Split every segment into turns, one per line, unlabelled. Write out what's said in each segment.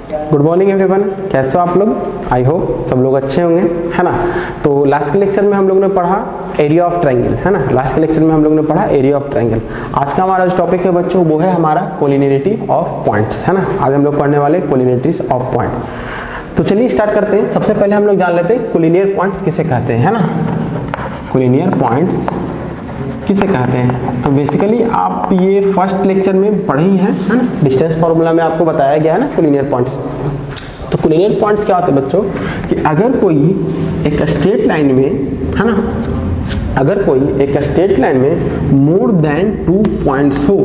Good morning everyone, कैसे हो आप लोग? आई होप सब लोग अच्छे होंगे, है ना। तो लास्ट के लेक्चर में हम लोग ने पढ़ा एरिया ऑफ ट्रायंगल, है ना। लास्ट के लेक्चर में हम लोग ने पढ़ा एरिया ऑफ ट्रायंगल। आज का हमारा जो टॉपिक है बच्चों वो है हमारा कोलिनियरिटी ऑफ पॉइंट्स, है ना। आज हम लोग पढ़ने वाले कोलिनियरिटीज ऑफ पॉइंट। तो चलिए स्टार्ट करते हैं। सबसे पहले हम लोग जान लेते हैं कोलिनियर पॉइंट्स किसे कहते हैं, है ना। कोलिनियर पॉइंट्स किसे कहते हैं? तो बेसिकली आप ये फर्स्ट लेक्चर में पढ़े ही हैं, है ना। डिस्टेंस फार्मूला में आपको बताया गया है ना कोलिनियर पॉइंट्स। तो कोलिनियर पॉइंट्स क्या होते हैं बच्चों कि अगर कोई एक स्ट्रेट लाइन में, है ना, अगर कोई एक स्ट्रेट लाइन में मोर देन 2 पॉइंट्स हो,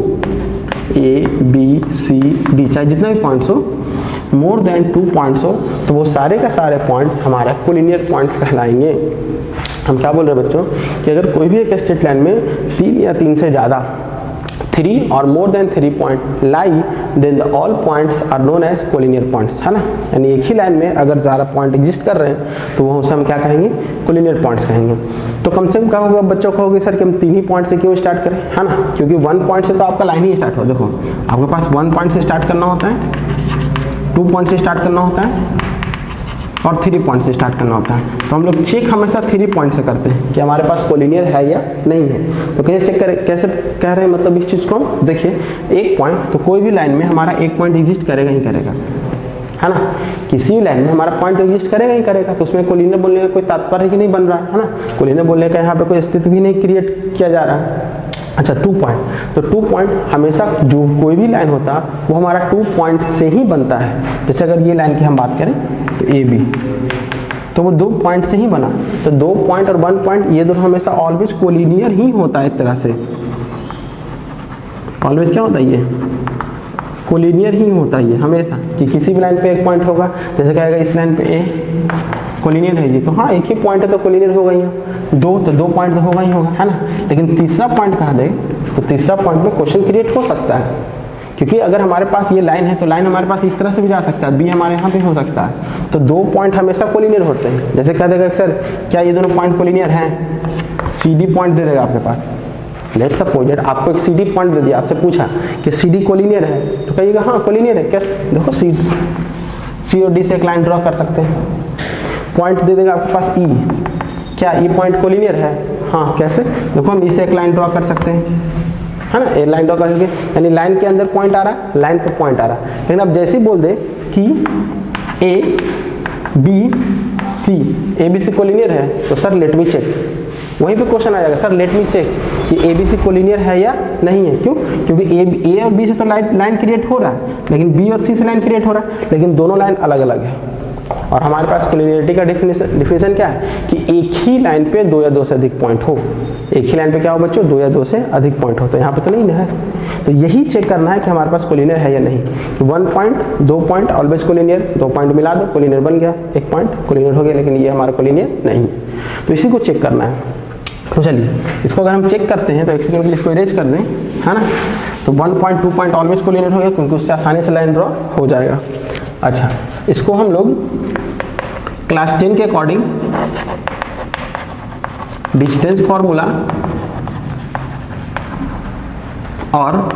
ए बी सी डी, चाहे जितना भी पॉइंट्स हो, मोर देन 2 पॉइंट्स हो, तो वो सारे का सारे पॉइंट्स हमारा कोलिनियर पॉइंट्स कहलाएंगे। हम क्या बोल रहे हैं बच्चों कि अगर कोई भी एक स्ट्रेट लाइन में 3 या 3 से ज़्यादा 3 और more than 3 point lie, then the all points are known as collinear points, है ना। यानी एक ही लाइन में अगर ज़्यादा पॉइंट एग्जिस्ट कर रहे हैं तो वो उसे हम क्या कहेंगे? कोलिनियर पॉइंट्स कहेंगे। तो कम से कम क्या होगा बच्चों, कहोगे सर कि हम 3 ही पॉइंट से क्यों स्टार्ट करें, है ना। क्योंकि 1 पॉइंट से तो आपका लाइन ही स्टार्ट हो। देखो आपके पास 1 पॉइंट से स्टार्ट करना होता है, 2 पॉइंट से स्टार्ट करना होता है और 3 पॉइंट से स्टार्ट करना होता है। तो हम लोग चेक हमेशा 3 पॉइंट से करते हैं कि हमारे पास कोलिनियर है या नहीं है। तो कैसे चेक करें, कैसे कह रहे हैं मतलब इस चीज़ को? देखिए एक पॉइंट, तो कोई भी लाइन में हमारा एक पॉइंट एग्जिस्ट करेगा ही करेगा, है ना। किसी भी लाइन में हमारा पॉइंट एग्जिस्ट करेगा ही करेगा। तो उसमें कोलिनियर बोलने का कोई तात्पर्य ही नहीं बन रहा है ना। कोलिनियर बोलने का यहाँ पे कोई स्थिति भी नहीं क्रिएट किया जा रहा है। अच्छा 2 पॉइंट, तो 2 पॉइंट हमेशा जो कोई भी लाइन होता है वो हमारा 2 पॉइंट से ही बनता है। जैसे अगर ये लाइन की हम बात करें तो ए बी, तो वो 2 पॉइंट से ही बना। तो 2 पॉइंट और 1 पॉइंट ये दोनों हमेशा ऑलवेज कोलिनियर ही होता है। एक तरह से ऑलवेज क्या होता है? ये कोलिनियर ही होता है ये हमेशा, कि किसी भी लाइन पे एक पॉइंट होगा। जैसे कहेगा इस लाइन पे ए कोलिनियर है जी, तो हाँ एक ही पॉइंट है तो कोलिनियर होगा ही। 2 तो 2 पॉइंट तो होगा ही होगा, है ना। लेकिन तीसरा पॉइंट कहा दे तो तीसरा पॉइंट में क्वेश्चन क्रिएट हो सकता है। क्योंकि अगर हमारे पास ये लाइन है तो लाइन हमारे पास इस तरह से भी जा सकता है, बी हमारे यहाँ पे हो सकता है। तो 2 पॉइंट हमेशा कोलिनियर होते हैं। जैसे कह देगा सर क्या ये दोनों पॉइंट कोलिनियर हैं? सी डी पॉइंट दे देगा आपके पास। लेट्स सपोज दैट आपको एक सी डी पॉइंट दे दिया, आपसे पूछा कि सी डी कोलिनियर है, तो कहिएगा हाँ कोलिनियर है। कैसे? देखो सी और डी से एक लाइन ड्रॉ कर सकते हैं। पॉइंट दे देगा आपके पास ई, क्या ई पॉइंट कोलिनियर है? हाँ कैसे? देखो हम इसे एक लाइन ड्रॉ कर सकते हैं, है ना। एक लाइन ड्रॉ करके यानी लाइन के अंदर पॉइंट आ रहा है, लाइन पे पॉइंट आ रहा है। लेकिन अब जैसे ही बोल दे कि A B C, A B C collinear है, तो सर लेट मी चेक, वहीं पे क्वेश्चन आ जाएगा सर लेट मी चेक कि ए बी सी कोलिनियर है या नहीं है। क्यों? क्योंकि ए और बी से तो लाइन क्रिएट हो रहा है, लेकिन बी और सी से लाइन क्रिएट हो रहा है, लेकिन दोनों लाइन अलग अलग है। और हमारे पास कोलिनियरिटी का डिफिनेशन क्या है कि एक ही लाइन पे 2 या 2 से अधिक पॉइंट हो। एक ही लाइन पे क्या हो बच्चों? 2 या 2 से अधिक पॉइंट हो। तो यहाँ पे तो नहीं है। तो यही चेक करना है कि हमारे पास कोलिनियर है या नहीं। कि 1 point 2 point always collinear, 2 point मिला दो कोलिनियर बन गया, 1 पॉइंट कोलिनियर हो गया, लेकिन ये हमारा कोलिनियर नहीं है। तो इसी को चेक करना है। तो चलिए इसको अगर हम चेक करते हैं तो एक सेकंड के लिए इसको इरेज कर दें, है ना। तो 1 पॉइंट 2 पॉइंट ऑलवेज कोलिनियर हो गया क्योंकि उससे आसानी से लाइन ड्रॉ हो जाएगा। अच्छा इसको हम लोग क्लास 10 के अकॉर्डिंग डिस्टेंस फॉर्मूला और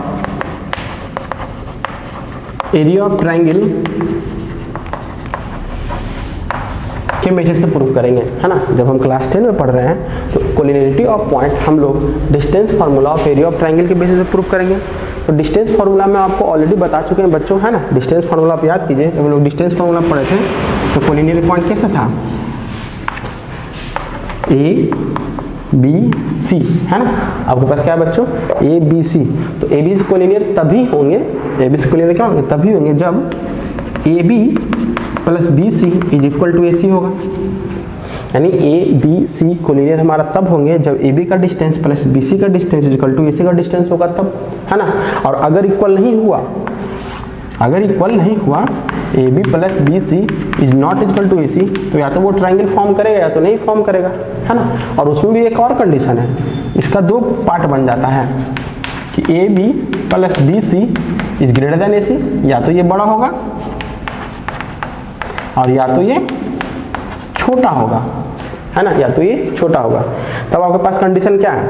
एरिया ऑफ ट्रायंगल के मेथड से प्रूव करेंगे, है ना। जब हम क्लास 10 में पढ़ रहे हैं तो कोलिनियरिटी ऑफ पॉइंट हम लोग distance formula of area of triangle के बेसिस पे प्रूव करेंगे। तो डिस्टेंस फार्मूला में आपको ऑलरेडी बता चुके हैं बच्चों, है ना। डिस्टेंस फार्मूला आप याद कीजिए, जब हम लोग डिस्टेंस फार्मूला पढ़े थे तो कोलिनियर पॉइंट कैसा था? ए बी सी, है ना। आपके पास क्या है बच्चों? A B C. तो ए बी सी कोलिनियर तभी होंगे, ए बी सी कोलिनियर क्या होंगे? तभी होंगे जब A B plus B C is equal to A C होगा। यानी ए बी सी कोलिनियर हमारा तब होंगे जब ए बी का डिस्टेंस प्लस बी सी का डिस्टेंस इक्वल टू ए सी का डिस्टेंस होगा तब, है ना। और अगर इक्वल नहीं हुआ, अगर इक्वल नहीं हुआ A B plus B C is not equal to A C, तो या तो वो ट्रायंगल फॉर्म करेगा या तो नहीं फॉर्म करेगा, है ना। और उसमें भी एक और कंडीशन है, इसका 2 पार्ट बन जाता है कि A B plus B C is greater than A C, या तो ये बड़ा होगा और या तो ये छोटा होगा, है ना। या तो ये छोटा होगा। तब आपके पास कंडीशन क्या है?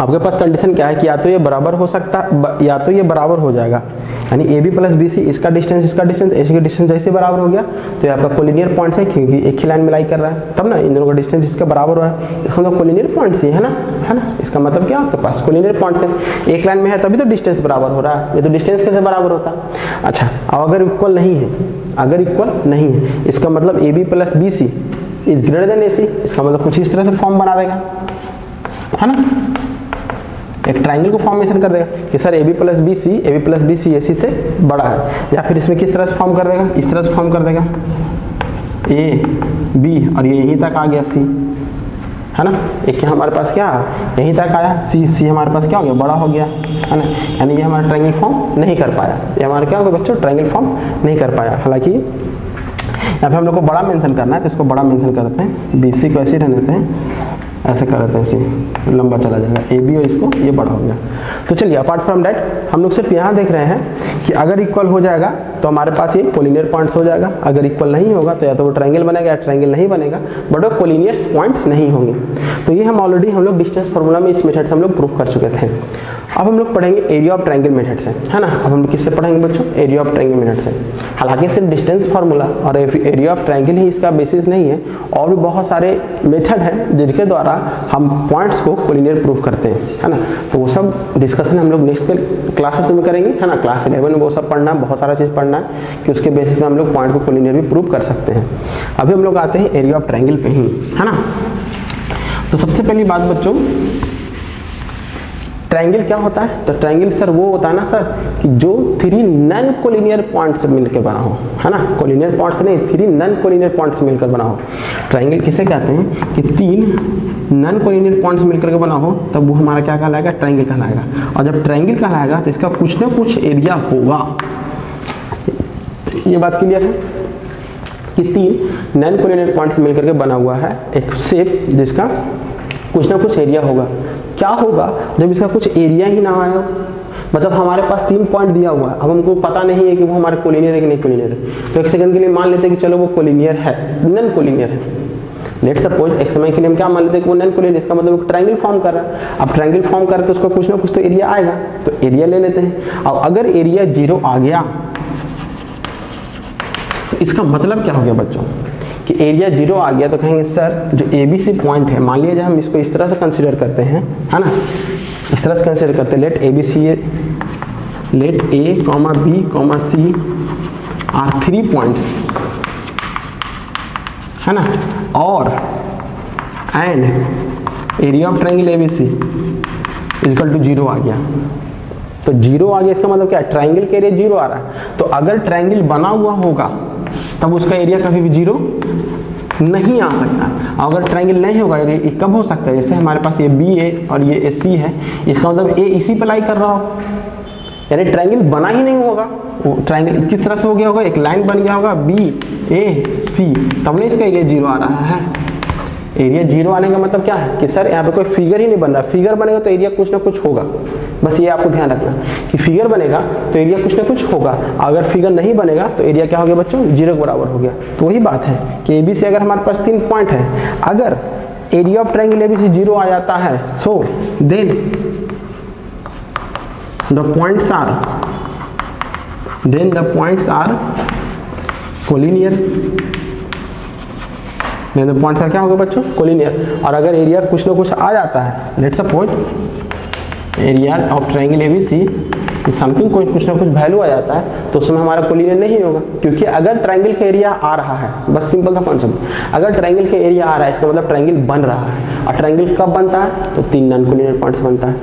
आपके पास कंडीशन क्या है कि या तो ये बराबर हो सकता, या तो ये बराबर हो जाएगा यानी A B plus B C, इसका डिस्टेंस ऐसे का डिस्टेंस जैसे बराबर हो गया तो ये आपका कोलिनियर पॉइंट है, क्योंकि एक ही लाइन में लाई कर रहा है, तब ना इन दोनों का डिस्टेंस इसका बराबर हो रहा है, इसका मतलब कोलिनियर पॉइंट से है ना, इसका मतलब क्या आपके पास कोलिनियर पॉइंट से एक लाइन में है तभी तो डिस्टेंस बराबर हो रहा है, ये तो डिस्टेंस कैसे बराबर होता। अच्छा, अब अगर इक्वल नहीं है, अगर इक्वल नहीं है, इसका मतलब A B plus B C is greater than A C, इसका मतलब कुछ इस तरह से फॉर्म बना देगा, है ना, एक ट्राइंगल को फॉर्मेशन कर देगा कि sir A B plus B C A C से बड़ा है, या फिर इसमें किस तरह से फॉर्म कर देगा, इस तरह से फॉर्म कर देगा ए बी और ये यहीं तक आ गया सी, है ना, एक हमारे पास क्या यहीं तक आया सी हमारे पास क्या हो गया, बड़ा हो गया, है ना, यानी ये हमारा ट्रायंगल फॉर्म नहीं कर पाया, ये हमारा क्या होगा बच्चों, ट्रायंगल फॉर्म नहीं कर पाया। हालांकि यहाँ पे हम लोग को बड़ा मेंशन करना है तो इसको बड़ा मेंशन करते हैं, बी सी को ऐसे रहने देते हैं, ऐसे कर देते हैं, ऐसे लंबा चला जाएगा ए बी और इसको ये बड़ा हो गया। तो चलिए अपार्ट फ्रॉम दैट हम लोग सिर्फ यहाँ देख रहे हैं कि अगर इक्वल हो जाएगा तो हमारे पास ये कोलिनियर पॉइंट्स हो जाएगा, अगर इक्वल नहीं होगा तो या तो वो ट्रायंगल बनेगा या ट्रायंगल नहीं बनेगा, बट वो कोलिनियर पॉइंट्स नहीं होंगे। तो ये हम ऑलरेडी हम लोग डिस्टेंस फार्मूला में इस मेथड से हम लोग प्रूव कर चुके थे। अब हम लोग पढ़ेंगे एरिया ऑफ ट्रायंगल मेथड से, है ना। अब हम लोग किससे पढ़ेंगे बच्चों, एरिया ऑफ ट्रायंगल मेथड से। हालांकि सिर्फ डिस्टेंस फार्मूला और एरिया ऑफ ट्रायंगल ही इसका बेसिस नहीं है, और भी बहुत सारे मेथड हैं जिनके द्वारा हम पॉइंट्स को कोलिनियर प्रूव करते हैं, है ना। तो वो सब डिस्कशन हम लोग नेक्स्ट क्लासेस में करेंगे, है ना। क्लास 11 में वो सब पढ़ना है, बहुत सारा चीज़ पढ़ना है कि उसके बेसिस पे हम लोग पॉइंट को कोलिनियर भी प्रूव कर सकते हैं। अभी हम लोग आते हैं एरिया ऑफ ट्रायंगल पे ही, है ना। तो सबसे पहली बात बच्चों, ट्रायंगल क्या होता है, तो ट्रायंगल सर वो होता है ना सर कि जो 3 नॉन कोलिनियर पॉइंट्स मिलकर बना हो, है ना। कोलिनियर पॉइंट्स नहीं, 3 नॉन कोलिनियर पॉइंट्स मिलकर बना हो। ट्रायंगल किसे कहते हैं कि 3 नॉन कोलिनियर पॉइंट्स मिलकर के बना हो, तब वो हमारा क्या कहलाएगा, ट्रायंगल कहलाएगा। और जब ट्रायंगल कहलाएगा तो इसका कुछ ना कुछ एरिया होगा। ये बात क्लियर है कि 3 नॉन कोलिनियर पॉइंट्स मिलकर के बना हुआ है एक शेप जिसका कुछ ना कुछ एरिया होगा। क्या होगा जब इसका कुछ एरिया ही ना आया हो, मतलब हमारे पास 3 पॉइंट दिया हुआ है, अब हमको पता नहीं है कि वो हमारे कोलिनियर है कि नहीं कोलिनियर है, तो एक सेकंड के लिए मान लेते हैं कि चलो वो कोलिनियर है, नॉन कोलिनियर है। लेट सपोज एक समय के लिए हम क्या मान लेते हैं कि वो नॉन कोलिनियर, इसका मतलब ट्रायंगल फॉर्म कर रहा है। अब ट्रायंगल फॉर्म कर रहा है तो उसका कुछ ना कुछ तो एरिया आएगा, तो एरिया ले लेते हैं। अब अगर एरिया 0 आ गया तो इसका मतलब क्या हो गया बच्चों कि एरिया 0 आ गया, तो कहेंगे सर जो ABC पॉइंट है, मान लीजिए हम इसको इस तरह से कंसीडर करते हैं, है ना, इस तरह से कंसीडर करते हैं, let ABC, let A, B, C are 3 points, है ना, और and area of triangle ABC equal to 0 आ गया। तो 0 आ गया, इसका मतलब क्या है, ट्रायंगल के एरिया 0 आ रहा है। तो अगर ट्रायंगल बना हुआ होगा तब उसका एरिया कभी भी 0 नहीं आ सकता। अगर ट्रायंगल नहीं होगा, ये कब हो सकता है, जैसे हमारे पास ये BA और ये AC है, इसका मतलब A इसी पे लाई कर रहा हो, यानी ट्रायंगल बना ही नहीं होगा। वो ट्रायंगल किस तरह से हो गया होगा, एक लाइन बन गया होगा BAC, तब नहीं इसका एरिया 0 आ रहा है। एरिया 0 आने का मतलब क्या है कि सर यहाँ पे कोई फिगर ही नहीं बन रहा, फिगर बनेगा तो एरिया कुछ ना कुछ होगा। बस ये आपको ध्यान रखना कि फिगर बनेगा तो एरिया कुछ ना कुछ होगा, अगर फिगर नहीं बनेगा तो एरिया क्या हो गया बच्चों, 0 के बराबर हो गया। तो वही बात है कि ABC अगर हमारे पास 3 पॉइंट है, अगर एरिया ऑफ ट्रायंगल ABC 0 आ जाता है, so then the points are collinear. Points क्या होगा बच्चों, कोलिनियर। और अगर एरिया कुछ ना कुछ आ जाता है, let's suppose area of triangle ABC something कुछ ना कुछ वैल्यू आ जाता है, तो उसमें हमारा कोलिनियर नहीं होगा, क्योंकि अगर ट्रायंगल का एरिया आ रहा है, बस सिंपल सा कॉन्सेप्ट, अगर ट्रायंगल का एरिया आ रहा है इसका मतलब ट्रायंगल बन रहा है। और ट्रायंगल कब बनता है, तो 3 नॉन कोलिनियर पॉइंट्स बनता है।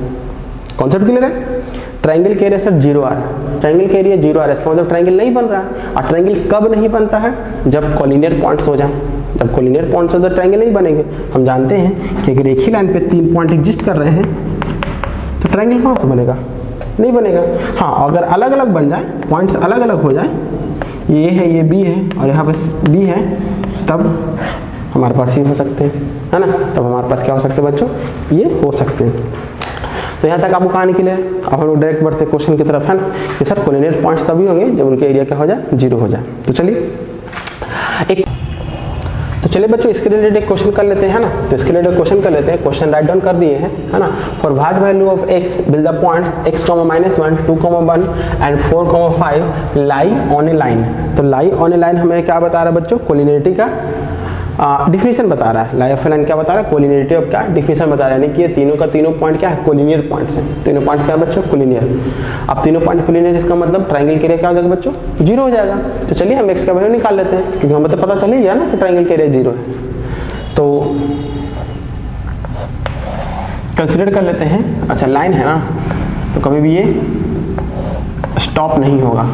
कॉन्सेप्ट क्लियर है। ट्रायंगल के एरिया सर 0 आ रहा है, ट्रायंगल के एरिया 0 आ रहा है, इसका मतलब ट्रायंगल नहीं बन रहा है। और ट्रायंगल कब नहीं बनता है, जब कोलिनियर पॉइंट्स हो जाए। जब कोलिनियर पॉइंट्स हो तो ट्रायंगल नहीं बनेंगे। हम जानते हैं कि अगर एक ही लाइन पे 3 पॉइंट एग्जिस्ट कर रहे हैं तो ट्रायंगल कहाँ से बनेगा, नहीं बनेगा। हाँ, अगर अलग अलग बन जाए, पॉइंट्स अलग अलग हो जाए, ये है, ये B है और यहाँ पे B है, तब हमारे पास ये हो सकते हैं, है ना। तब हमारे पास क्या हो सकते हैं बच्चों, ये हो सकते हैं। तो यहाँ तक आपको कहानी के लिए। अब हम लोग डायरेक्ट बढ़ते क्वेश्चन की तरफ, है ना, कि सर कोलिनियर पॉइंट्स तभी होंगे जब उनके एरिया क्या हो जाए, 0 हो जाए। तो चलिए तो चलिए बच्चों इसके रिलेटेड एक क्वेश्चन कर लेते हैं ना। तो इसके रिलेटेड क्वेश्चन कर लेते हैं, क्वेश्चन राइट डाउन कर दिए हैं है ना। For what value of x will the points x, -1, 2, 1 and 4, 5 lie on A line. तो लाई ऑन ए लाइन हमें क्या बता रहा है बच्चों, कोलिनियरिटी का डिफिनेशन बता रहा है। लाई ऑफ ए लाइन क्या बता रहा है, कोलिनियरिटी ऑफ क्या डिफिनेशन बता रहा है, यानी कि ये तीनों का तीनों पॉइंट क्या है, कोलिनियर पॉइंट्स हैं। तीनों पॉइंट्स क्या है बच्चों, कोलिनियर। अब तीनों पॉइंट कोलिनियर, इसका मतलब ट्रायंगल के एरिया क्या हो जाएगा बच्चों, 0 हो जाएगा। तो चलिए हम x का वैल्यू निकाल लेते हैं, क्योंकि हमें तो पता चल ही गया ना कि ट्रायंगल के एरिया 0 है। तो कंसीडर कर लेते हैं। अच्छा लाइन है ना, तो कभी भी ये स्टॉप नहीं होगा।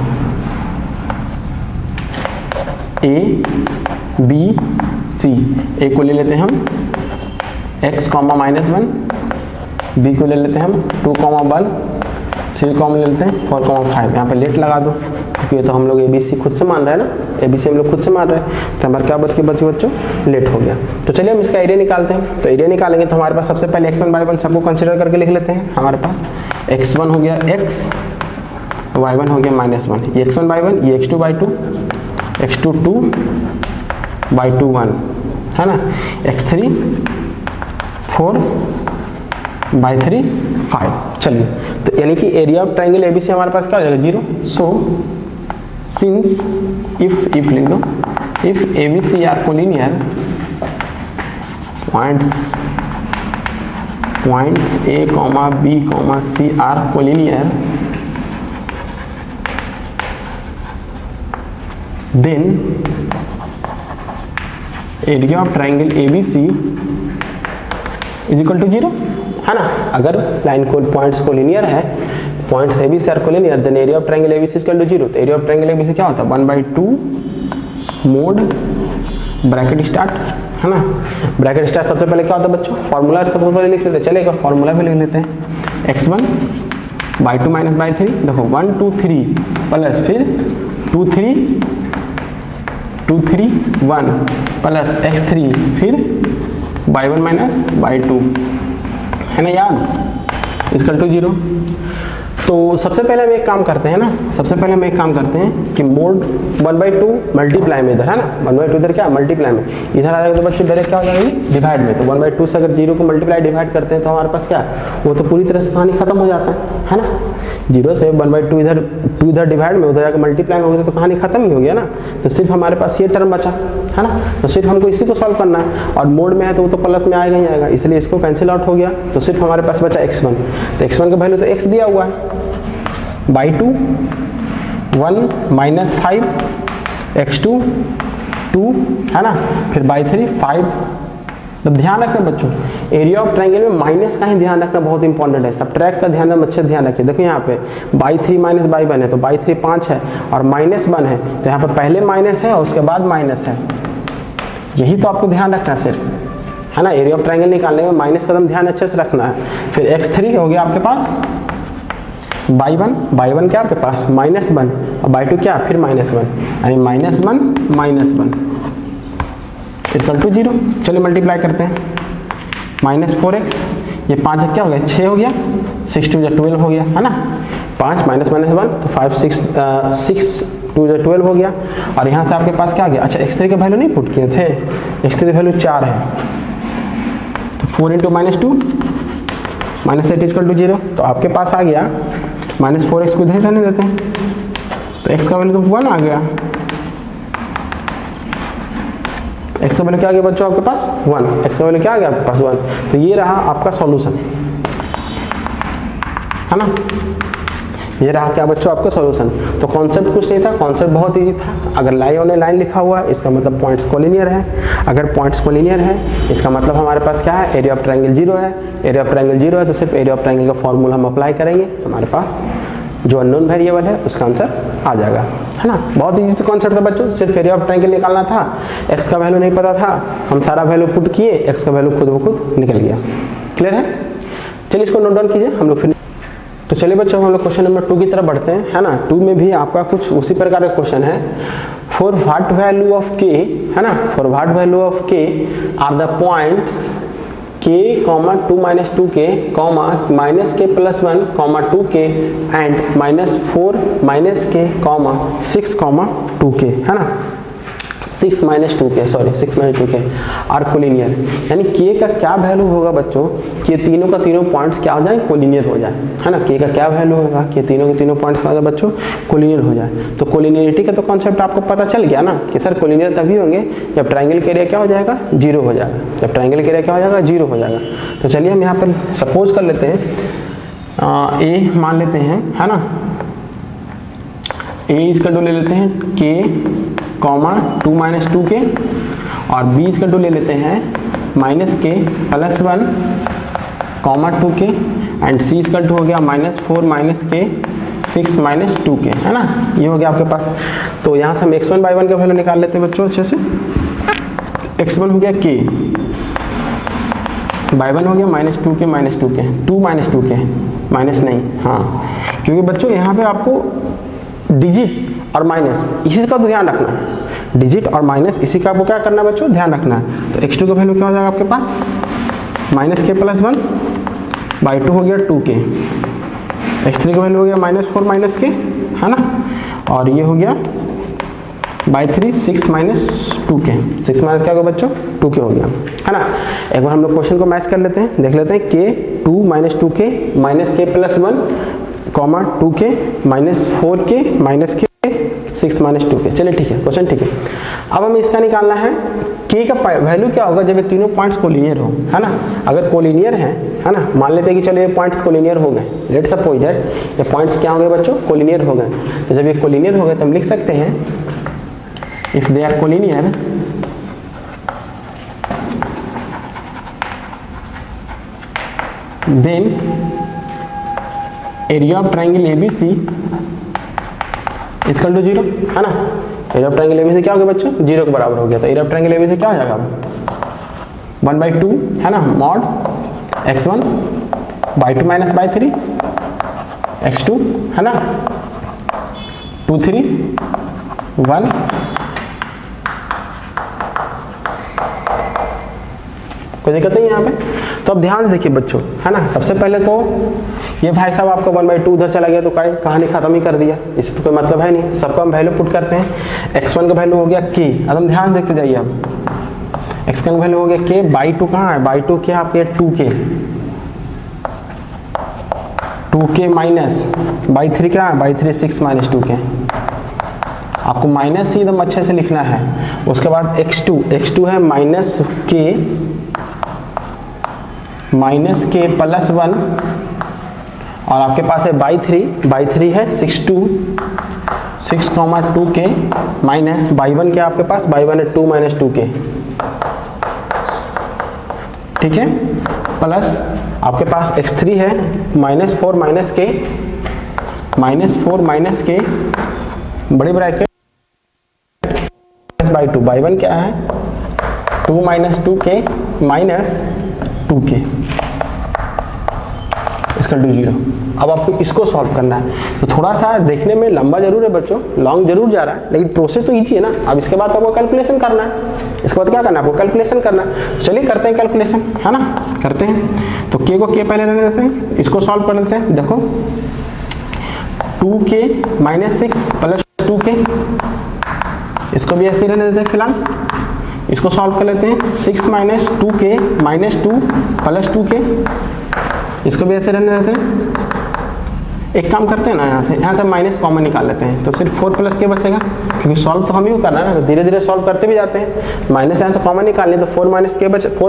ए बी सी, ए को ले लेते हैं हम x, -1, बी को ले लेते हैं हम 2, 1, सी को हम ले लेते हैं 4, 5। यहाँ पे लेट लगा दो, क्योंकि ये तो हम लोग ABC खुद से मान रहे हैं ना, ABC हम लोग खुद से मान रहे हैं। तो हमारे क्या बच्चों लेट हो गया। तो चलिए हम इसका एरिया निकालते हैं। तो एरिया निकालेंगे तो हमारे पास सबसे पहले x1 y1 सबको कंसिडर करके लिख लेते हैं। हमारे पास x1 हो गया x, y1 हो गया -1, ये x1 y1, ये x2 y2, x2 2, y2 1 है ना, x3 4, y3 5। चलिए तो यानी कि एरिया ऑफ ट्रायंगल ABC हमारे पास क्या हो जाएगा, 0। सो सिंस इफ लिख दो, if ABC are collinear, points A, B, C are collinear, then area of triangle ABC is equal to 0 है ना। अगर लाइन को पॉइंट्स को लीनियर है, points ABC are collinear, then area of triangle ABC is equal to 0। तो area of triangle ABC क्या होता है, 1/2 mode bracket start है ना। ब्रैकेट स्टार्ट सबसे पहले क्या होता है बच्चों, फॉर्मूला सबसे पहले लिख लेते हैं। चलिए एक फॉर्मूला भी लिख लेते हैं, x1 y2 -y3, देखो 1 2 3 प्लस फिर 2 3 1 प्लस x3 फिर y1 y2 है ना, याद, इक्वल टू 0। तो सबसे पहले हम एक काम करते हैं ना, सबसे पहले हम एक काम करते हैं कि मोड 1/2 मल्टीप्लाई में इधर है ना, 1/2 इधर क्या मल्टीप्लाई में, इधर आ जाएगा तो बच्चे डायरेक्ट क्या हो जाएगा, डिवाइड में। तो 1/2 से अगर 0 को मल्टीप्लाई डिवाइड करते हैं तो हमारे पास क्या, वो तो पूरी तरह से कहानी खत्म हो जाता है ना। 0 से 1/2 इधर 2 इधर डिवाइड में, उधर जाकर मल्टीप्लाई में हो गया तो कहानी खत्म ही हो गया ना। तो सिर्फ हमारे पास ये टर्म बचा है ना, तो सिर्फ हमको इसी को सॉल्व करना है। और मोड में है तो वो तो प्लस में आएगा ही आएगा, इसलिए इसको कैंसिल आउट हो गया। तो सिर्फ हमारे पास बचा x1। तो x1 का वैल्यू तो x दिया हुआ है, y2 1 -5, x2 2 है ना, फिर y3 5। तो ध्यान रखना बच्चों, एरिया ऑफ ट्रायंगल में माइनस का ही ध्यान रखना बहुत इंपॉर्टेंट है। सब्ट्रैक्ट का ध्यान अच्छे ध्यान रखिए। देखो यहाँ पे y3 - y1 है, तो y3 5 है और -1 है, तो यहाँ पर पहले माइनस है और उसके बाद माइनस है। यही तो आपको ध्यान रखना सिर्फ है ना, एरिया ऑफ ट्रायंगल निकालने में माइनस का ध्यान अच्छे से रखना है। फिर x3 हो गया आपके पास y1 क्या आपके पास -1 और y2 क्या फिर -1, यानी -1 इक्वल टू 0। चलिए मल्टीप्लाई करते हैं, -4x, ये 5 क्या हो गया 6 हो गया, 6 2 12 हो गया है ना, 5 -1 तो 5 6 2 12 हो गया। और यहाँ से आपके पास क्या आ गया, अच्छा x3 के वैल्यू नहीं पुट किए थे, x3 की वैल्यू 4 है, तो 4 × -2 -8 इक्वल टू 0। तो आपके पास आ गया -4x को इधर रहने देते हैं, तो x का वैल्यू तो 1 आ गया, x का वैल्यू क्या आ गया बच्चों आपके पास 1, x का वैल्यू क्या आ गया आपके पास 1। तो ये रहा आपका सॉल्यूशन है ना, ये रहा क्या बच्चों आपका सॉल्यूशन। तो कॉन्सेप्ट कुछ नहीं था, कॉन्सेप्ट बहुत इजी था। अगर लाई ऑन ए लाइन लिखा हुआ है इसका मतलब पॉइंट्स कोलिनियर है, अगर पॉइंट्स कोलिनियर है इसका मतलब हमारे पास क्या है, एरिया ऑफ ट्रायंगल 0 है। एरिया ऑफ ट्रायंगल 0 है तो सिर्फ एरिया ऑफ ट्रायंगल का फॉर्मूला हम अप्लाई करेंगे, हमारे पास जो अननोन वेरिएबल है उसका आंसर आ जाएगा है ना। बहुत इजी से कॉन्सेप्ट था बच्चों, सिर्फ एरिया ऑफ ट्रायंगल निकालना था, x का वैल्यू नहीं पता था, हम सारा वैल्यू पुट किए, x का वैल्यू खुद ब खुद निकल गया। क्लियर है, चलिए इसको नोट डाउन कीजिए हम लोग फिर। तो चलिए बच्चों हम लोग क्वेश्चन नंबर 2 की तरफ बढ़ते हैं है ना। 2 में भी आपका कुछ उसी प्रकार का क्वेश्चन है, for what value of k है ना, for what value of k are the points k, 2 - 2k, -k + 1, 2k and -4 - k, 6, 2k है ना। 6 minus 2k, sorry 6 minus 2k are collinear, यानी k का क्या वैल्यू होगा बच्चों कि तीनों का तीनों पॉइंट्स क्या हो जाए, कोलिनियर हो जाए, है ना। k का क्या वैल्यू होगा कि तीनों के तीनों पॉइंट्स क्या हो जाए बच्चों, कोलिनियर हो जाए। तो कोलिनियरिटी का तो कॉन्सेप्ट आपको पता चल गया ना कि सर कोलिनियर तभी होंगे जब ट्राइंगल के एरिया क्या हो जाएगा, 0 हो जाएगा। जब ट्राइंगल के एरिया क्या हो जाएगा, 0 हो जाएगा। तो चलिए हम यहाँ पर सपोज कर लेते हैं a मान लेते हैं, है ना। a इसका डो ले लेते हैं k कॉमा 2 माइनस 2k और b इसका डो ले लेते हैं minus k plus 1 comma 2k and c इसका डो हो गया minus 4 minus k 6 minus 2k, है ना। ये हो गया आपके पास। तो यहाँ से हम x1 by 1 का वैल्यू निकाल लेते हैं बच्चों अच्छे से। x1 हो गया k by 1 हो गया minus 2k minus 2k, 2 minus 2k minus नहीं, हाँ, क्योंकि बच्चों यहाँ पे आपको डिजिट और माइनस इसी का तो ध्यान रखना है, डिजिट और माइनस इसी का आपको क्या करना है बच्चों, ध्यान रखना है। तो x2 का वैल्यू क्या हो जाएगा आपके पास, माइनस k प्लस 1 बाई 2 हो गया 2k, x3 का वैल्यू हो गया माइनस 4 माइनस k, है ना, और ये हो गया बाई 3 6 माइनस 2k, 6 माइनस क्या होगा बच्चों, 2k हो गया, है ना। एक बार हम लोग क्वेश्चन को मैच कर लेते हैं, देख लेते हैं k 2 minus 2k minus k plus 1 comma 2k minus 4k minus k 6 minus 2k। चलिए ठीक है, क्वेश्चन ठीक है। अब हमें इसका निकालना है k का वैल्यू क्या होगा जब ये तीनों पॉइंट्स कोलिनियर हो, है ना। अगर कोलिनियर है ना, मान लेते हैं कि चलो ये पॉइंट्स कोलिनियर हो गए, लेट सपोज दैट ये पॉइंट्स क्या हो गए बच्चों, कोलिनियर हो गए। तो जब ये कोलिनियर हो गए तो हम लिख सकते हैं if they are collinear then area of triangle ABC equal to 0, है ना। एरिया ऑफ ट्रायंगल ABC क्या हो गया बच्चों, 0 के बराबर हो गया। तो एरिया ऑफ ट्रायंगल ABC क्या हो जाएगा अब 1/2, है ना, mod x1 by 2 minus by 3 x2, है ना, 2 3 1 कोई दिक्कत नहीं यहाँ पे। तो अब ध्यान से देखिए बच्चों, है ना, सबसे पहले तो ये भाई साहब आपका 1/2 उधर चला गया तो कहानी खत्म ही कर दिया, इससे तो कोई मतलब है नहीं। सबको हम वैल्यू पुट करते हैं। x1 का वैल्यू हो गया k, अब हम ध्यान देखते जाइए। अब x का वैल्यू हो गया k बाई 2, कहाँ है बाई 2 क्या आपके 2k माइनस बाई 3 क्या है बाई 3 6 माइनस 2k। आपको माइनस ही एकदम अच्छे से लिखना है। उसके बाद x2 है माइनस k प्लस 1 और आपके पास है बाई 3 है 6 कॉमा 2k माइनस बाई 1 क्या आपके पास, बाई 1 है 2 माइनस 2k, ठीक है, प्लस आपके पास x3 है माइनस 4 माइनस k बड़ी ब्रैकेट बाई 2, बाई 1 क्या है 2 माइनस 2k माइनस 2k इसका 0। अब आपको इसको सॉल्व करना है। तो थोड़ा सा देखने में लंबा जरूर है बच्चों, लॉन्ग जरूर जा रहा है, लेकिन प्रोसेस तो इजी है ना। अब इसके बाद आपको कैलकुलेशन करना है, इसके बाद क्या करना है आपको कैलकुलेशन करना है। चलिए करते हैं कैलकुलेशन, है ना, करते हैं। तो k को k पहले रहने देते हैं, इसको सॉल्व कर लेते हैं। देखो 2k माइनस 6 प्लस 2k, इसको भी ऐसे रहने देते हैं फिलहाल। इसको सॉल्व कर लेते हैं 6 minus 2k minus 2 plus 2k, इसको भी ऐसे रहने देते हैं। एक काम करते हैं ना, यहाँ से माइनस कॉमन निकाल लेते हैं तो सिर्फ 4 प्लस k बचेगा, क्योंकि सॉल्व तो हम ही करना है ना, तो धीरे धीरे सॉल्व करते भी जाते हैं। माइनस यहाँ से कॉमन निकाल लें तो 4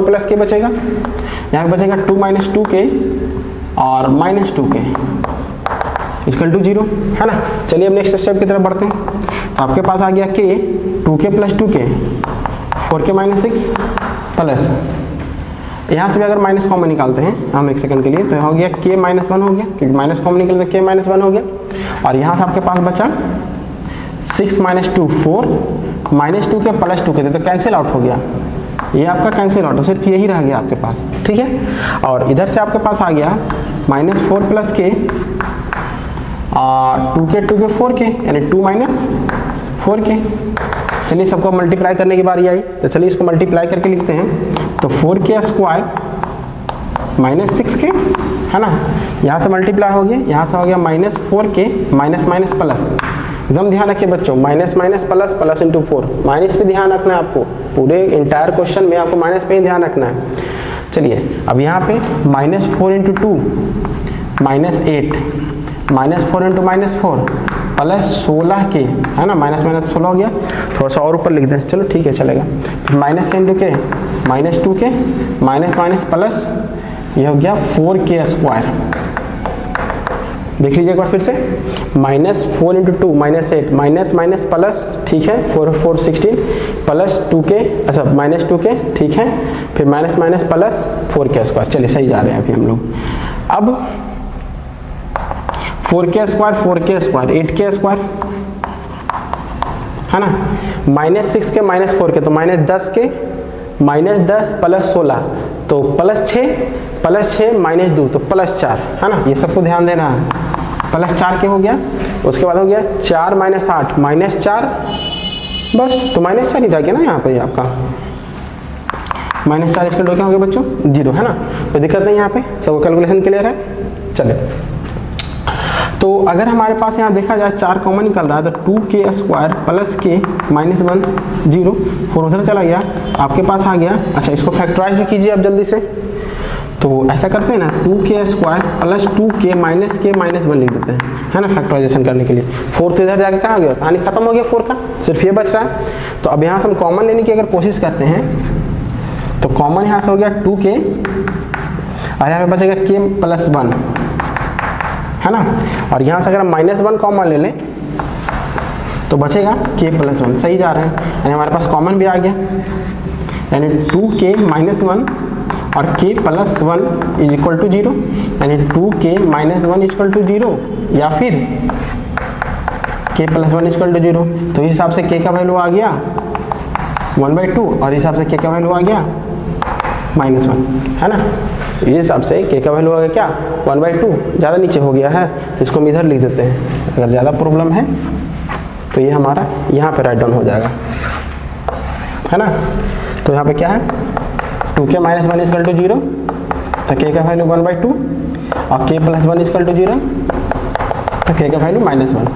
प्लस k बचेगा, यहाँ बचेगा 2 माइनस 2k और माइनस 2k इक्वल टू 0, है ना। चलिए अब नेक्स्ट स्टेप की तरफ बढ़ते हैं। तो आपके पास आ गया k 2k plus 2k 4k minus 6 plus, यहाँ से भी अगर माइनस कॉमन निकालते हैं हम एक सेकंड के लिए तो हो गया k माइनस 1 हो गया, क्योंकि माइनस कॉमन निकलते k माइनस 1 हो गया। और यहाँ से आपके पास बचा 6 minus 2 4 minus 2k plus 2k, तो कैंसिल आउट हो गया, ये आपका कैंसिल आउट, तो सिर्फ यही रह गया आपके पास, ठीक है। और इधर से आपके पास आ गया minus 4 plus k 2k 4k यानी 2 माइनस 4k। चलिए सबको मल्टीप्लाई करने की बारी आई, तो चलिए इसको मल्टीप्लाई करके लिखते हैं। तो 4k स्क्वायर माइनस 6k, है ना, यहाँ से मल्टीप्लाई हो गया, यहाँ से हो गया minus 4k minus minus plus, एकदम ध्यान रखिए बच्चों, minus minus plus, plus into 4, minus पे ध्यान रखना है आपको, पूरे इंटायर क्वेश्चन में आपको माइनस पे ही ध्यान रखना है। चलिए अब यहाँ पे -4 इंटू 2 -8, -4 इंटू -4 प्लस 16 के, है ना, माइनस माइनस 16 हो गया, थोड़ा सा और ऊपर लिख दें, चलो ठीक है चलेगा। फिर माइनस के इंटू के -2 के, माइनस माइनस प्लस, ये हो गया 4k स्क्वायर। देख लीजिए एक बार फिर से, -4 इंटू 2 -8, माइनस माइनस प्लस, ठीक है, 4 4 16 प्लस 2k, अच्छा -2k, ठीक है, फिर minus minus plus 4k square. चलिए सही जा रहे हैं अभी हम लोग। अब 4k square 4k square 8k square, है ना, -6 के -4 के, तो -10 के, -10 प्लस 16, तो +6 -2, तो +4, है ना, ये सबको ध्यान देना है। +4 के हो गया, उसके बाद हो गया 4 - 8 -4, बस, तो -4 ही रह गया ना यहाँ पे आपका, -4 इसका क्या हो गया बच्चों, 0, है ना, कोई दिक्कत नहीं यहाँ पे, सब कैलकुलेशन क्लियर है। चले, तो अगर हमारे पास यहाँ देखा जाए 4 कॉमन निकल रहा है, तो 2k स्क्वायर प्लस के -1 0, 4 उधर चला गया, आपके पास आ गया। अच्छा, इसको फैक्टराइज भी कीजिए आप जल्दी से, तो ऐसा करते हैं ना, 2k square plus 2k minus के -1 लिख देते हैं, है ना, फैक्टराइजेशन करने के लिए। 4 तो इधर जाके कहाँ गया, कहानी खत्म हो गया 4 का, सिर्फ ये बच रहा है। तो अब यहाँ से हम कॉमन लेने की अगर कोशिश करते हैं, तो कॉमन यहाँ से हो गया 2k, और यहाँ पे बचेगा k + 1, है ना, और यहाँ से अगर हम -1 कॉमन ले लें तो बचेगा k + 1, सही जा रहे हैं, यानी हमारे पास कॉमन भी आ गया, यानी 2k - 1 और k + 1 = 0, यानी 2k - 1 = 0, या फिर k + 1 = 0। तो इस हिसाब से k का वैल्यू आ गया 1/2, और इस हिसाब से k का वैल्यू आ गया -1, है ना, इस हिसाब से k का वैल्यू आ गया क्या, 1/2, ज़्यादा नीचे हो गया है, इसको हम इधर लिख देते हैं। अगर ज़्यादा प्रॉब्लम है तो ये हमारा यहाँ पे राइट डाउन हो जाएगा, है ना। तो यहाँ पे क्या है, 2k - 1 = 0, तो k का वैल्यू 1/2, और k + 1 = 0, तो k का वैल्यू -1।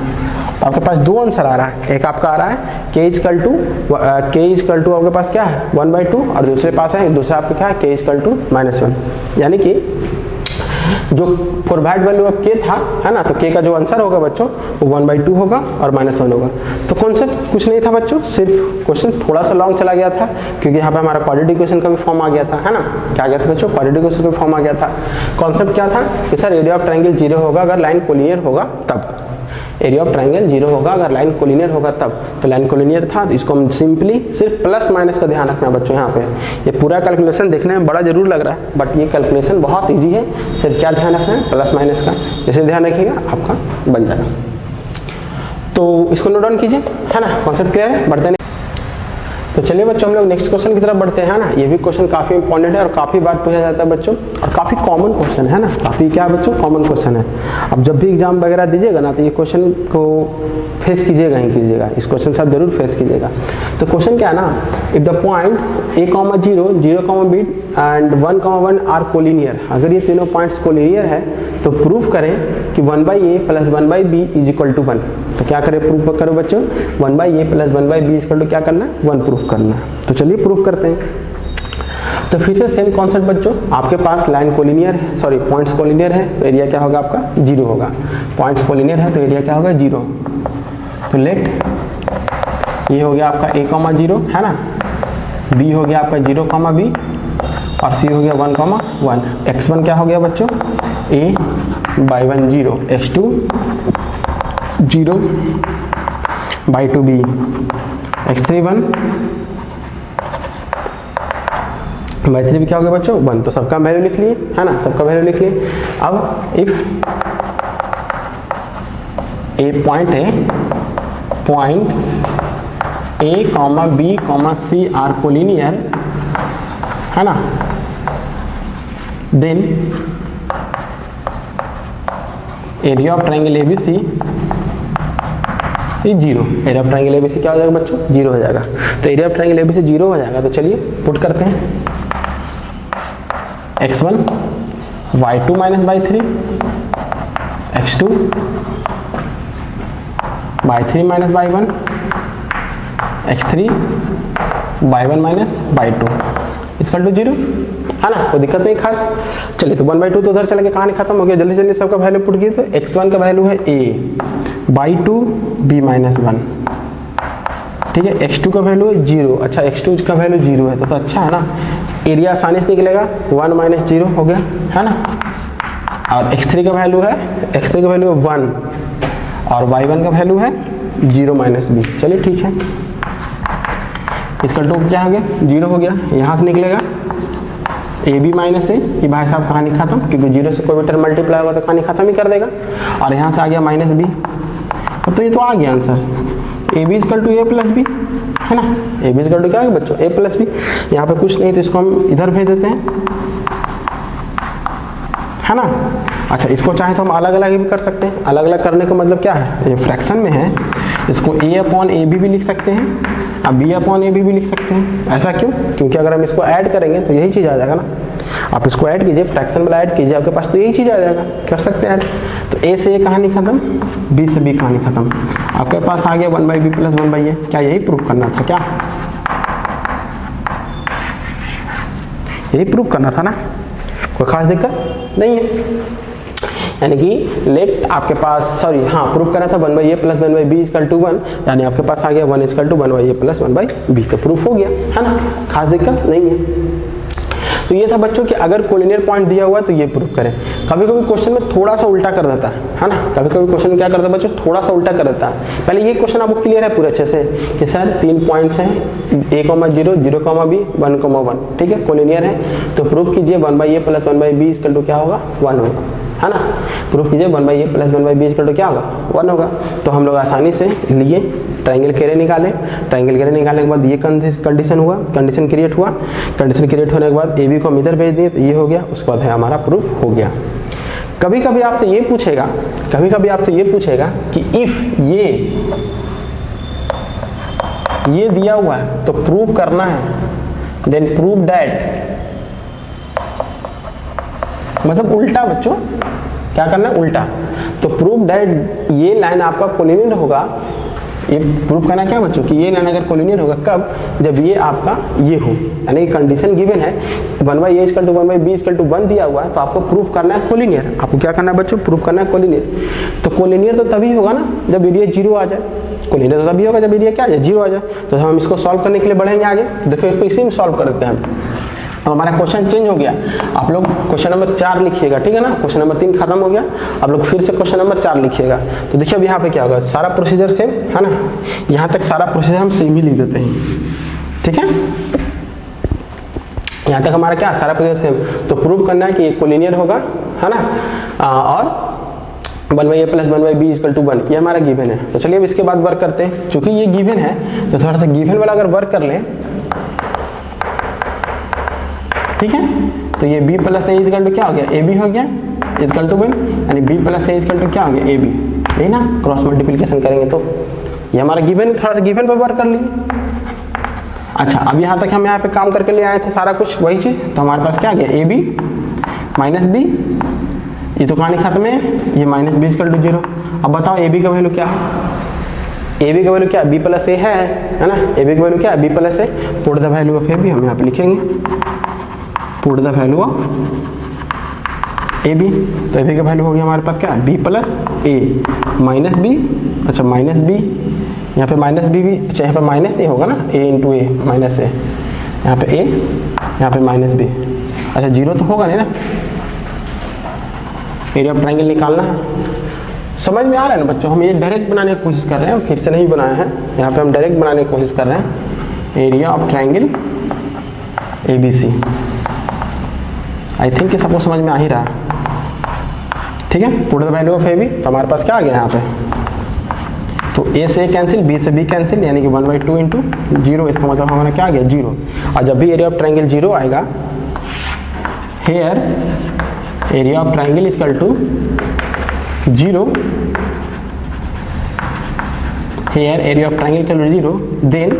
आपके पास दो आंसर आ रहा है, एक आपका आ रहा है k = आपके पास क्या है 1/2, और दूसरे पास है, दूसरा आपका क्या है k = -1, यानी कि जो फॉरवर्ड वैल्यू ऑफ k था, है ना, तो k का जो आंसर होगा बच्चों वो 1/2 होगा और -1 होगा। तो कॉन्सेप्ट कुछ नहीं था बच्चों, सिर्फ क्वेश्चन थोड़ा सा लॉन्ग चला गया था, क्योंकि यहाँ पे हमारा क्वाड्रेटिक इक्वेशन का भी फॉर्म आ गया था, है ना, क्या आ गया था बच्चों, क्वाड्रेटिक इक्वेशन का भी फॉर्म आ गया था। कॉन्सेप्ट क्या था कि सर एरिया ऑफ ट्रायंगल 0 होगा अगर लाइन कोलिनियर होगा तब, एरिया ऑफ ट्रायंगल 0 होगा अगर लाइन कोलिनियर होगा तब। तो लाइन कोलिनियर था, तो इसको हम सिंपली सिर्फ प्लस माइनस का ध्यान रखना बच्चों। यहाँ पे ये पूरा कैलकुलेशन देखने में बड़ा जरूर लग रहा है, बट ये कैलकुलेशन बहुत इजी है, सिर्फ क्या ध्यान रखना है, प्लस माइनस का। जैसे ध्यान रखिएगा आपका बन जाएगा। तो इसको नोट डाउन कीजिए, है ना, कॉन्सेप्ट क्लियर है, बढ़ते हैं। तो चलिए बच्चों हम लोग नेक्स्ट क्वेश्चन की तरफ बढ़ते हैं ना। ये भी क्वेश्चन काफी इंपॉर्टेंट है और काफी बार पूछा जाता है बच्चों, और काफी कॉमन क्वेश्चन है ना, काफी क्या बच्चों कॉमन क्वेश्चन है। अब जब भी एग्जाम वगैरह दीजिएगा ना, तो ये क्वेश्चन को फेस कीजिएगा ही कीजिएगा, इस क्वेश्चन से आप जरूर फेस कीजिएगा। तो क्वेश्चन क्या है ना, if the points a, 0, 0, b and 1, 1 are collinear, अगर ये तीनों पॉइंट्स कोलिनियर है तो प्रूफ करें कि 1/a + 1/b = 1। तो क्या करें, प्रूफ करो बच्चों, 1/a + 1/b = क्या करना है, 1 प्रूफ करना है। तो चलिए प्रूफ करते हैं। तो फिर से सेम कॉन्सेप्ट बच्चों, आपके पास लाइन कोलिनियर है, सॉरी पॉइंट्स कोलिनियर है, तो एरिया क्या होगा आपका 0 होगा। पॉइंट्स कोलिनियर है तो एरिया क्या होगा 0। तो लेट ये हो गया आपका a, 0, है ना, b हो गया आपका 0, b, और c हो गया 1, 1। x1 क्या हो गया बच्चों, a/1 0, x2 0/2 b, x3 1/3 भी क्या हो गया बच्चों 1। तो सबका वैल्यू लिख लिए, है ना, सबका वैल्यू लिख लिए। अब इफ ए पॉइंट है, points a, b, c are collinear, है ना, then area of triangle ABC is 0। Area of triangle ABC क्या हो जाएगा बच्चों 0 हो जाएगा। तो एरिया ऑफ ट्रायंगल ABC 0 हो जाएगा। तो चलिए पुट करते हैं, x1 y2 - y3, x2 by 3 minus by 1 x3 by 1 minus by 2 इसका टू 0 है ना, कोई दिक्कत नहीं खास। चलिए तो 1/2 तो उधर चला गया, कहानी खत्म हो गया। जल्दी जल्दी सबका वैल्यू पुट किए तो x1 का वैल्यू है a बाई 2 b माइनस 1, ठीक है। x2 का वैल्यू है 0, अच्छा x2 का वैल्यू 0 है तो अच्छा है ना, एरिया आसानी से निकलेगा, 1 माइनस 0 हो गया है ना। और x3 का वैल्यू है 1 और y1 का वैल्यू है 0 माइनस b। चलिए ठीक है, इसका टू क्या हो गया 0 हो गया, यहाँ से निकलेगा ए बी माइनस ए, ये भाई साहब कहानी खत्म, क्योंकि 0 से कोई भी टर्म मल्टीप्लाई होगा तो कहानी खत्म ही कर देगा। और यहाँ से आ गया माइनस बी, तो ये तो आ गया answer, A B is equal to A plus B, है ना। ए बी इजकल टू क्या है बच्चों, ए प्लस बी। यहाँ पे कुछ नहीं तो इसको हम इधर भेज देते हैं, है ना। अच्छा इसको चाहे तो हम अलग अलग भी कर सकते हैं। अलग अलग करने का मतलब क्या है, ये फ्रैक्शन में है, इसको a अपॉन ए बी भी लिख सकते हैं, अब b अपॉन ए बी भी लिख सकते हैं। ऐसा क्यों, क्योंकि अगर हम इसको ऐड करेंगे तो यही चीज़ आ जाएगा ना। आप इसको ऐड कीजिए, फ्रैक्शन वाला ऐड कीजिए, आपके पास तो यही चीज़ आ जाएगा, कर सकते हैं ऐड। तो a से a कहानी खत्म, b से b कहानी खत्म, आपके पास आ गया 1/b प्लस 1/a। क्या यही प्रूफ करना था क्या, यही प्रूफ करना था ना, कोई खास दिक्कत नहीं है। यानी कि लेट आपके पास सॉरी हाँ प्रूफ करना था 1/a plus 1/b is equal to 1, यानी आपके पास आ गया 1 is equal to 1/a plus 1/b, तो प्रूफ हो गया है ना, खास दिक्कत नहीं है। तो ये था बच्चों कि अगर कोलिनियर पॉइंट दिया हुआ है तो ये प्रूफ करें। कभी कभी क्वेश्चन में थोड़ा सा उल्टा कर देता है ना, कभी कभी क्वेश्चन में क्या करता है बच्चों, थोड़ा सा उल्टा कर देता है। पहले ये क्वेश्चन आपको क्लियर है पूरे अच्छे से कि सर 3 पॉइंट्स हैं, a, 0, 0, b, 1, 1, ठीक है, कोलिनियर है, तो प्रूफ कीजिए 1/a plus 1/b is equal to क्या होगा 1 होगा, है ना। प्रूफ कीजिए 1/a plus 1/b is equal to क्या होगा 1 होगा। तो हम लोग आसानी से लिए ट्रायंगल घेरे निकाले, ट्रायंगल घेरे निकालने के बाद ये कंडीशन हुआ, कंडीशन क्रिएट हुआ, कंडीशन क्रिएट होने के बाद ए बी को हम इधर भेज दिए तो ये हो गया, उसके बाद है हमारा प्रूफ हो गया। कभी कभी आपसे ये पूछेगा, कभी कभी आपसे ये पूछेगा कि इफ ये दिया हुआ है तो प्रूव करना है, देन प्रूव दैट, मतलब उल्टा बच्चों, क्या करना है उल्टा। तो प्रूव दैट ये लाइन आपका कोलिनियर होगा, ये प्रूफ करना क्या बच्चों कि ये लाइन अगर कोलिनियर होगा कब, जब ये आपका ये हो, यानी कंडीशन गिवन है 1/a is equal to 1/b is equal to 1 दिया हुआ है, तो आपको प्रूफ करना है कोलिनियर। आपको क्या करना है बच्चों, प्रूफ करना है कोलिनियर। तो कोलिनियर तो तभी होगा ना जब एरिया 0 आ जाए, कोलिनियर तो तभी होगा जब एरिया क्या आ जाए 0 आ जाए। तो हम इसको सॉल्व करने के लिए बढ़ेंगे आगे, तो देखो इसको इसी में सॉल्व कर देते हैं हम। हमारा क्वेश्चन चेंज हो गया, आप लोग क्वेश्चन नंबर 4 लिखिएगा, ठीक है ना। क्वेश्चन नंबर 3 खत्म हो गया, आप लोग फिर से क्वेश्चन नंबर 4 लिखिएगा। तो देखिए अब यहाँ पे क्या होगा, सारा प्रोसीजर सेम है ना, यहाँ तक सारा प्रोसीजर हम सेम ही लिख देते हैं, ठीक है। यहाँ तक हमारा क्या सारा प्रोसीजर सेम। तो प्रूव करना है कि ये कोलिनियर होगा, है ना, और 1/a plus 1/b is equal to 1 ये हमारा गिवन है। तो चलिए अब इसके बाद वर्क करते हैं, चूंकि ये गिवन है तो थोड़ा सा गिवन वाला अगर वर्क कर लें, ठीक है। तो ये b plus a is equal to क्या हो गया, ab हो गया इजकल टू 1, यानी b plus a is equal to क्या हो गया ab, यही ना, क्रॉस मल्टीप्लिकेशन करेंगे तो ये हमारा गिवन, थोड़ा सा गिवन पे वर्क कर लिए। अच्छा अब यहाँ तक हम यहाँ पे काम करके ले आए थे सारा कुछ वही चीज़, तो हमारे पास क्या आ गया ab माइनस b, ये तो कहानी खत्म है, ये माइनस b इजकल टू 0। अब बताओ ab का वैल्यू क्या है, ab का वैल्यू क्या है, b प्लस a है ना, ab का वैल्यू क्या है b plus a, put the value of ab हम यहाँ पे लिखेंगे, put the value of ab। तो ab का वैल्यू हो गया हमारे पास क्या है b plus a minus b, अच्छा माइनस b, यहाँ पे माइनस b भी, अच्छा यहाँ पे माइनस a होगा ना, a into a minus a, यहाँ पे a, यहाँ पे माइनस b, अच्छा 0 तो होगा नहीं ना, एरिया ऑफ ट्रायंगल निकालना है। समझ में आ रहा है ना बच्चों, हम ये डायरेक्ट बनाने की कोशिश कर रहे हैं, फिर से नहीं बनाए हैं, यहाँ पे हम डायरेक्ट बनाने की कोशिश कर रहे हैं, area of triangle ABC। I think कि सबको समझ में आ ही रहा है, ठीक है। Put the value of AB, तो हमारे पास क्या आ गया यहाँ पे, तो A से A कैंसिल, B से B कैंसिल, यानी कि 1/2 इंटू 0, इसका मतलब हमारा क्या आ गया 0। और जब भी एरिया ऑफ ट्रायंगल 0 आएगा, here area of triangle is equal to 0, here area of triangle is equal to 0, then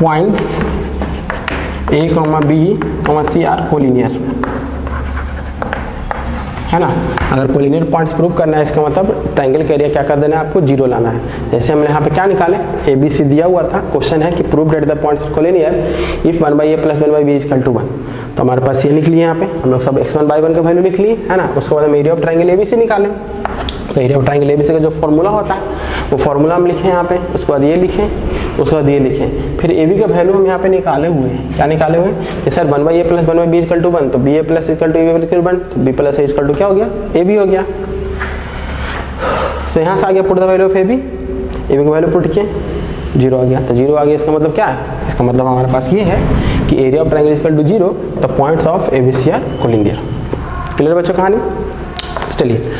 points A, B, C are collinear. है ना। अगर कोलिनियर पॉइंट्स प्रूव करना है इसका मतलब ट्रायंगल का एरिया क्या कर देना है आपको, 0 लाना है। जैसे हमने यहाँ पे क्या निकाले, ABC दिया हुआ था, क्वेश्चन है कि prove that the points collinear if 1/a + 1/b = 1। तो हमारे पास ये निकली है, यहाँ पे हम लोग सब x1/1 का वैल्यू लिख लिए, है ना। उसके बाद हम एरिया ऑफ ट्रायंगल ABC निकालें। तो एरिया ऑफ ट्रायंगल ABC का जो फॉर्मूला होता है वो फॉर्मूला हम लिखें यहाँ पे, उसके बाद ये लिखें, उसके बाद ये लिखें, फिर AB का वैल्यू हम यहाँ पे निकाले हुए हैं। क्या निकाले हुए हैं कि सर 1/a + 1/b = 1, तो BA + AB = 1, तो B + A = क्या हो गया, AB हो गया। तो यहाँ से आ गया put the value of AB, AB का वैल्यू पुट किए 0 आ गया। तो 0 आ गया, इसका मतलब क्या है, इसका मतलब हमारे पास ये है कि area of triangle = 0, the points of ABC are collinear. Clear बच्चों कहानी। चलिए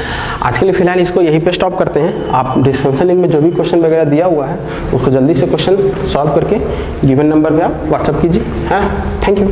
आज के लिए फिलहाल इसको यहीं पे स्टॉप करते हैं। आप डिस्क्रिप्शन लिंक में जो भी क्वेश्चन वगैरह दिया हुआ है उसको जल्दी से क्वेश्चन सॉल्व करके गिवन नंबर पे आप व्हाट्सअप कीजिए, है ना। Thank you.